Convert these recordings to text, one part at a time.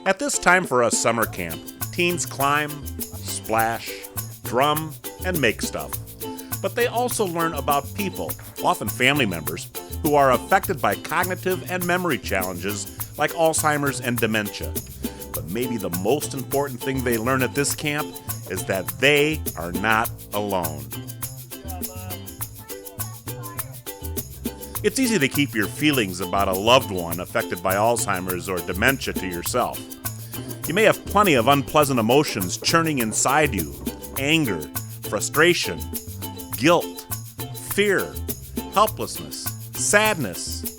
At this time for a summer camp, teens climb, splash, drum, and make stuff. But they also learn about people, often family members, who are affected by cognitive and memory challenges like Alzheimer's and dementia. But maybe the most important thing they learn at this camp is that they are not alone. It's easy to keep your feelings about a loved one affected by Alzheimer's or dementia to yourself. You may have plenty of unpleasant emotions churning inside you: anger, frustration, guilt, fear, helplessness, sadness.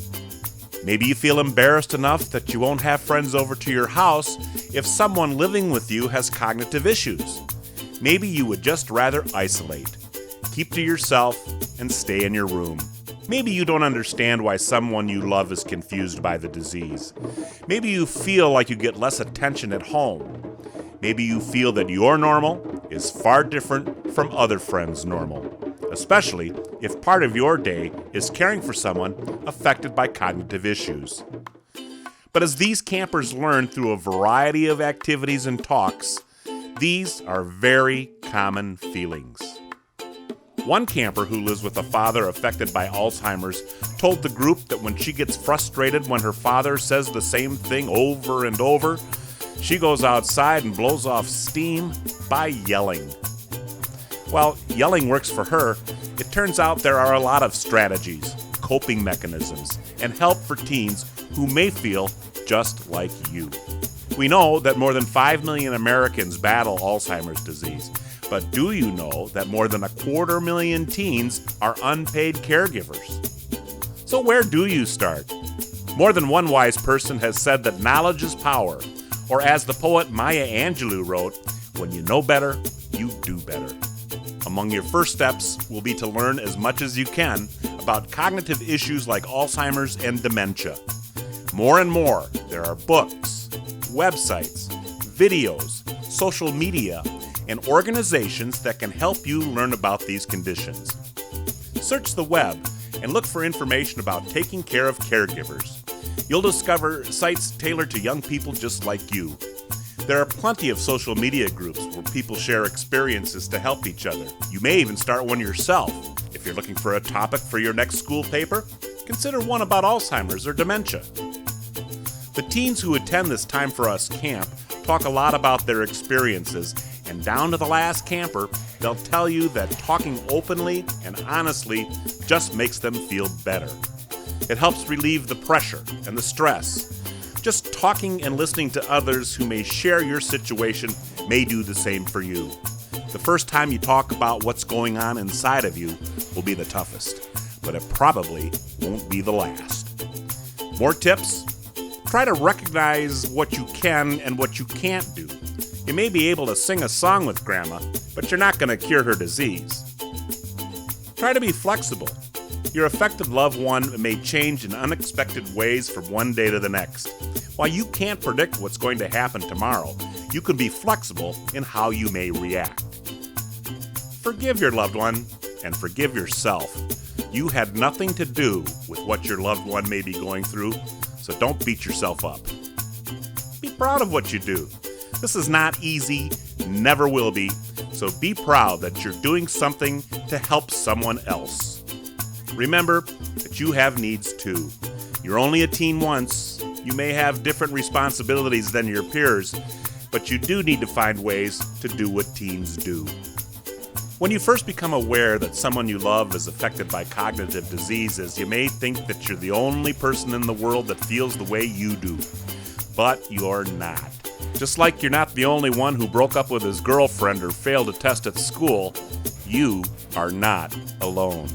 Maybe you feel embarrassed enough that you won't have friends over to your house if someone living with you has cognitive issues. Maybe you would just rather isolate, keep to yourself, and stay in your room. Maybe you don't understand why someone you love is confused by the disease. Maybe you feel like you get less attention at home. Maybe you feel that your normal is far different from other friends' normal, especially if part of your day is caring for someone affected by cognitive issues. But as these campers learn through a variety of activities and talks, these are very common feelings. One camper who lives with a father affected by Alzheimer's told the group that when she gets frustrated when her father says the same thing over and over, she goes outside and blows off steam by yelling. While yelling works for her, it turns out there are a lot of strategies, coping mechanisms, and help for teens who may feel just like you. We know that more than 5 million Americans battle Alzheimer's disease. But do you know that more than 250,000 teens are unpaid caregivers? So where do you start? More than one wise person has said that knowledge is power, or as the poet Maya Angelou wrote, when you know better, you do better. Among your first steps will be to learn as much as you can about cognitive issues like Alzheimer's and dementia. More and more, there are books, websites, videos, social media, and organizations that can help you learn about these conditions. Search the web and look for information about taking care of caregivers. You'll discover sites tailored to young people just like you. There are plenty of social media groups where people share experiences to help each other. You may even start one yourself. If you're looking for a topic for your next school paper, consider one about Alzheimer's or dementia. The teens who attend this Time for Us camp talk a lot about their experiences, and down to the last camper, they'll tell you that talking openly and honestly just makes them feel better. It helps relieve the pressure and the stress. Just talking and listening to others who may share your situation may do the same for you. The first time you talk about what's going on inside of you will be the toughest, but it probably won't be the last. More tips? Try to recognize what you can and what you can't do. You may be able to sing a song with Grandma, but you're not going to cure her disease. Try to be flexible. Your affected loved one may change in unexpected ways from one day to the next. While you can't predict what's going to happen tomorrow, you can be flexible in how you may react. Forgive your loved one and forgive yourself. You had nothing to do with what your loved one may be going through, so don't beat yourself up. Be proud of what you do. This is not easy, never will be, so be proud that you're doing something to help someone else. Remember that you have needs too. You're only a teen once. You may have different responsibilities than your peers, but you do need to find ways to do what teens do. When you first become aware that someone you love is affected by cognitive diseases, you may think that you're the only person in the world that feels the way you do. But you're not. Just like you're not the only one who broke up with his girlfriend or failed a test at school, you are not alone.